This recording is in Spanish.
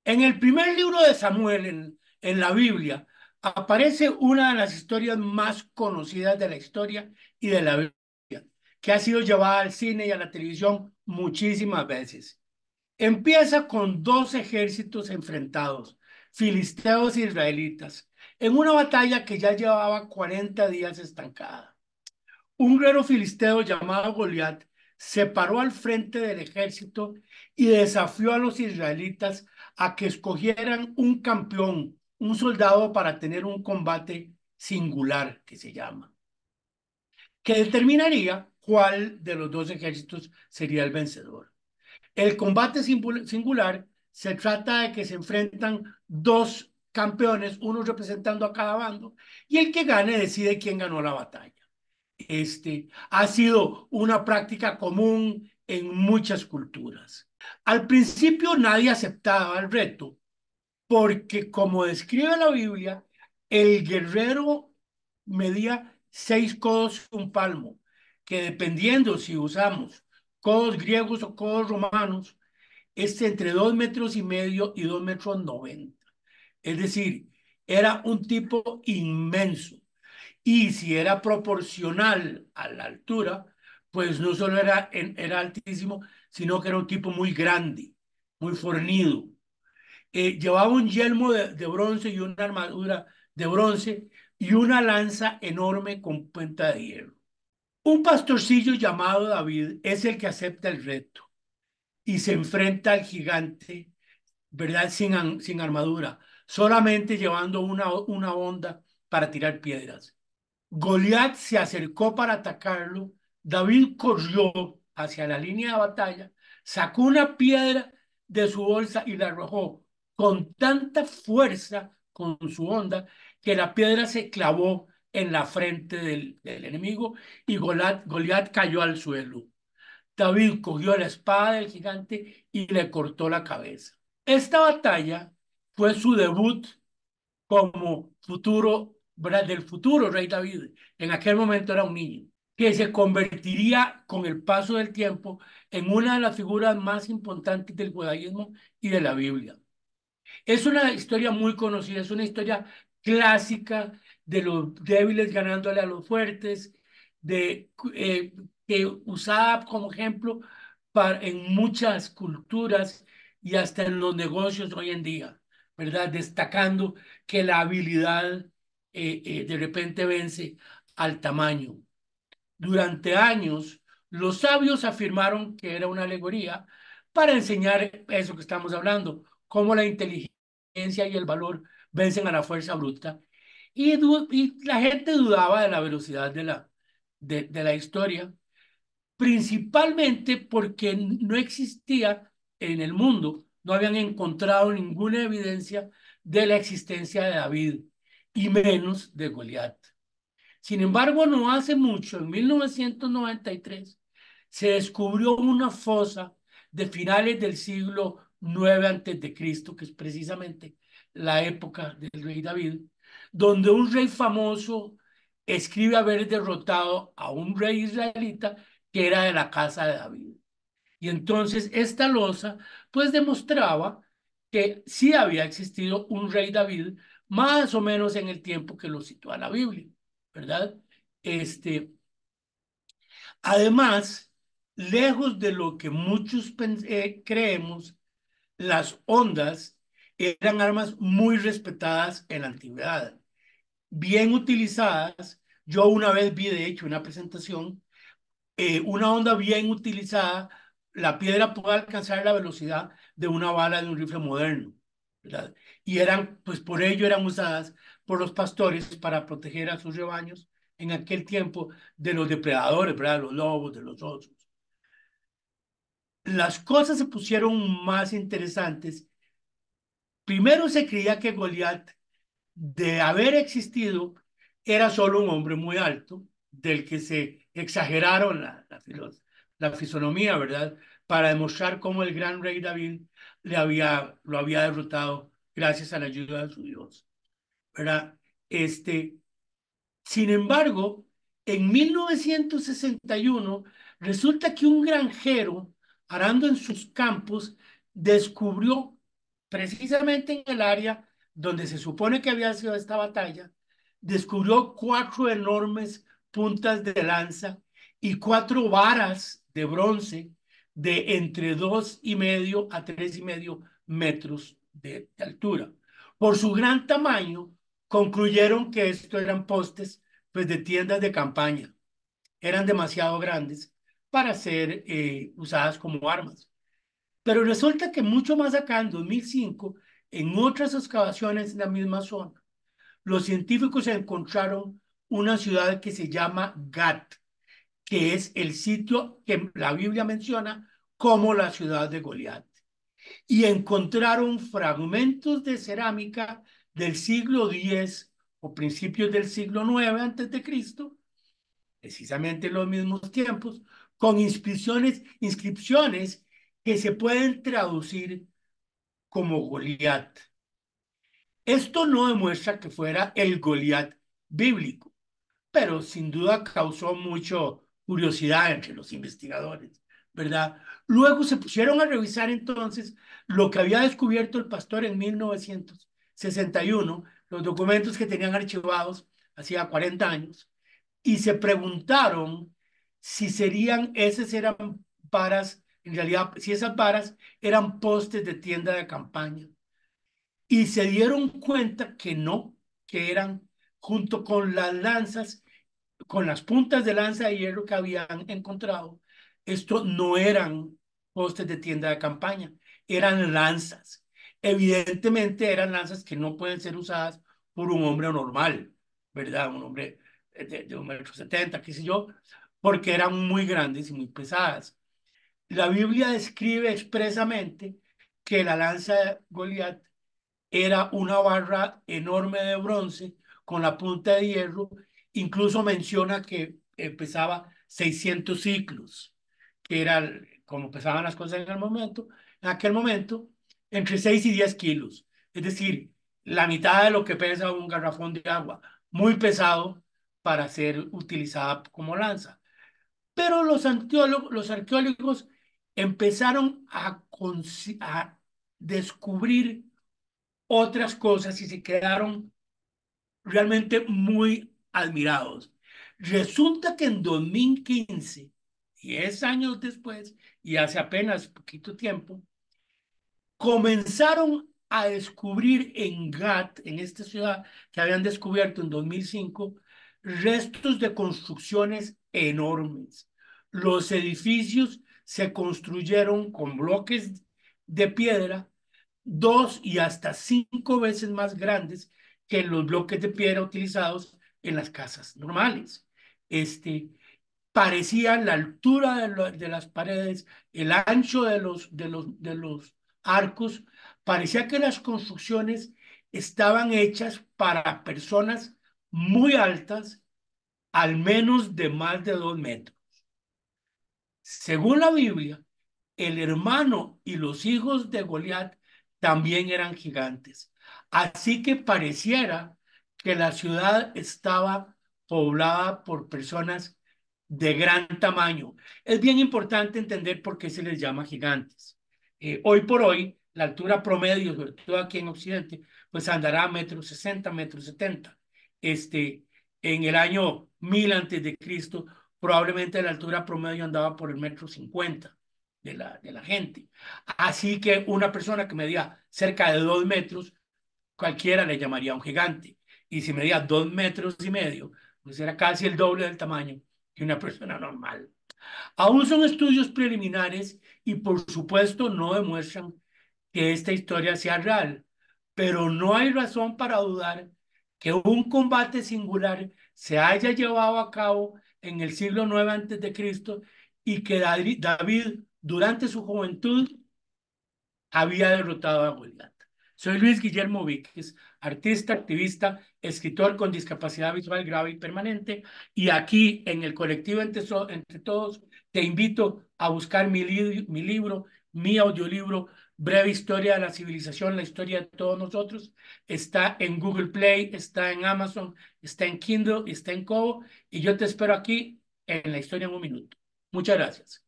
En el primer libro de Samuel, en la Biblia, aparece una de las historias más conocidas de la historia y de la Biblia, que ha sido llevada al cine y a la televisión muchísimas veces. Empieza con dos ejércitos enfrentados, filisteos e israelitas, en una batalla que ya llevaba 40 días estancada. Un guerrero filisteo llamado Goliat se paró al frente del ejército y desafió a los israelitas a que escogieran un campeón, un soldado para tener un combate singular, que se llama, que determinaría cuál de los dos ejércitos sería el vencedor. El combate singular se trata de que se enfrentan dos campeones, uno representando a cada bando, y el que gane decide quién ganó la batalla. Ha sido una práctica común en muchas culturas. Al principio nadie aceptaba el reto porque, como describe la Biblia, el guerrero medía 6 codos y un palmo, que dependiendo si usamos codos griegos o codos romanos, es entre 2,5 metros y 2,90 metros. Es decir, era un tipo inmenso. Y si era proporcional a la altura, pues no solo era altísimo, sino que era un tipo muy grande, muy fornido. Llevaba un yelmo de bronce y una armadura de bronce y una lanza enorme con punta de hierro. Un pastorcillo llamado David es el que acepta el reto y se enfrenta al gigante, ¿verdad? Sin armadura, solamente llevando una honda para tirar piedras. Goliat se acercó para atacarlo. David corrió hacia la línea de batalla, sacó una piedra de su bolsa y la arrojó con tanta fuerza con su honda que la piedra se clavó en la frente del enemigo y Goliat cayó al suelo. David cogió la espada del gigante y le cortó la cabeza. Esta batalla fue su debut como futuro, ¿verdad? Del futuro rey David. En aquel momento era un niño, que se convertiría con el paso del tiempo en una de las figuras más importantes del judaísmo y de la Biblia. Es una historia muy conocida, es una historia clásica de los débiles ganándole a los fuertes, de, que usada como ejemplo en muchas culturas y hasta en los negocios hoy en día, ¿verdad? Destacando que la habilidad de repente vence al tamaño. Durante años, los sabios afirmaron que era una alegoría para enseñar eso que estamos hablando, cómo la inteligencia y el valor vencen a la fuerza bruta. Y la gente dudaba de la velocidad de la historia, principalmente porque no existía en el mundo, no habían encontrado ninguna evidencia de la existencia de David y menos de Goliat. Sin embargo, no hace mucho, en 1993, se descubrió una fosa de finales del siglo IX antes de Cristo, que es precisamente la época del rey David, donde un rey famoso escribe haber derrotado a un rey israelita que era de la casa de David. Y entonces esta losa pues demostraba que sí había existido un rey David más o menos en el tiempo que lo sitúa la Biblia, ¿verdad? Este, Además, lejos de lo que muchos creemos, las ondas eran armas muy respetadas en la antigüedad, bien utilizadas. Yo una vez vi, de hecho, una presentación, una onda bien utilizada, la piedra puede alcanzar la velocidad de una bala de un rifle moderno, ¿verdad? Y eran, pues por ello eran usadas por los pastores para proteger a sus rebaños en aquel tiempo de los depredadores, ¿verdad? De los lobos, de los osos. Las cosas se pusieron más interesantes. Primero se creía que Goliat, de haber existido, era solo un hombre muy alto, del que se exageraron la fisonomía, ¿verdad? Para demostrar cómo el gran rey David lo había derrotado gracias a la ayuda de su Dios, ¿verdad? Este, Sin embargo, en 1961 resulta que un granjero, arando en sus campos, descubrió precisamente en el área donde se supone que había sido esta batalla, descubrió 4 enormes puntas de lanza y 4 varas de bronce de entre 2,5 a 3,5 metros de altura. Por su gran tamaño, concluyeron que estos eran postes pues, de tiendas de campaña. Eran demasiado grandes para ser usadas como armas. Pero resulta que mucho más acá, en 2005, en otras excavaciones en la misma zona, los científicos encontraron una ciudad que se llama Gat, que es el sitio que la Biblia menciona como la ciudad de Goliat. Y encontraron fragmentos de cerámica del siglo X o principios del siglo IX antes de Cristo, precisamente en los mismos tiempos, con inscripciones que se pueden traducir como Goliat. Esto no demuestra que fuera el Goliat bíblico, pero sin duda causó mucha curiosidad entre los investigadores, ¿verdad? Luego se pusieron a revisar entonces lo que había descubierto el pastor en 1961, los documentos que tenían archivados hacía 40 años, y se preguntaron si esas eran varas, en realidad, si esas varas eran postes de tienda de campaña. Y se dieron cuenta que no, que eran junto con las lanzas, con las puntas de lanza de hierro que habían encontrado, esto no eran postes de tienda de campaña, eran lanzas. Evidentemente eran lanzas que no pueden ser usadas por un hombre normal, ¿verdad? Un hombre de 1,70 m, qué sé yo, porque eran muy grandes y muy pesadas. La Biblia describe expresamente que la lanza de Goliat era una barra enorme de bronce con la punta de hierro. Incluso menciona que pesaba 600 ciclos, que era como pesaban las cosas en aquel momento, entre 6 y 10 kilos. Es decir, la mitad de lo que pesa un garrafón de agua, muy pesado para ser utilizada como lanza. Pero los arqueólogos empezaron a descubrir otras cosas y se quedaron realmente muy admirados. Resulta que en 2015, 10 años después, y hace apenas poquito tiempo, comenzaron a descubrir en Gat, en esta ciudad que habían descubierto en 2005, restos de construcciones enormes. Los edificios se construyeron con bloques de piedra 2 y hasta 5 veces más grandes que los bloques de piedra utilizados en las casas normales. Parecía la altura de las paredes, el ancho de los arcos, parecía que las construcciones estaban hechas para personas muy altas, al menos de más de 2 metros. Según la Biblia, el hermano y los hijos de Goliat también eran gigantes. Así que pareciera que la ciudad estaba poblada por personas de gran tamaño. Es bien importante entender por qué se les llama gigantes. Hoy por hoy, la altura promedio, sobre todo aquí en Occidente, pues andará a 1,60 m, 1,70 m. En el año 1000 antes de Cristo, probablemente la altura promedio andaba por el 1,50 m de la gente. Así que una persona que medía cerca de 2 metros, cualquiera le llamaría un gigante. Y si medía 2,5 metros, pues era casi el doble del tamaño que una persona normal. Aún son estudios preliminares y por supuesto no demuestran que esta historia sea real, pero no hay razón para dudar que un combate singular se haya llevado a cabo en el siglo IX antes de Cristo y que David durante su juventud había derrotado a Goliat. Soy Luis Guillermo Víquez, artista, activista, escritor con discapacidad visual grave y permanente, y aquí en el colectivo Entre Todos te invito a buscar mi libro, mi audiolibro, Breve Historia de la Civilización, la historia de todos nosotros. Está en Google Play, está en Amazon, está en Kindle, está en Kobo, y yo te espero aquí en La Historia en un Minuto. Muchas gracias.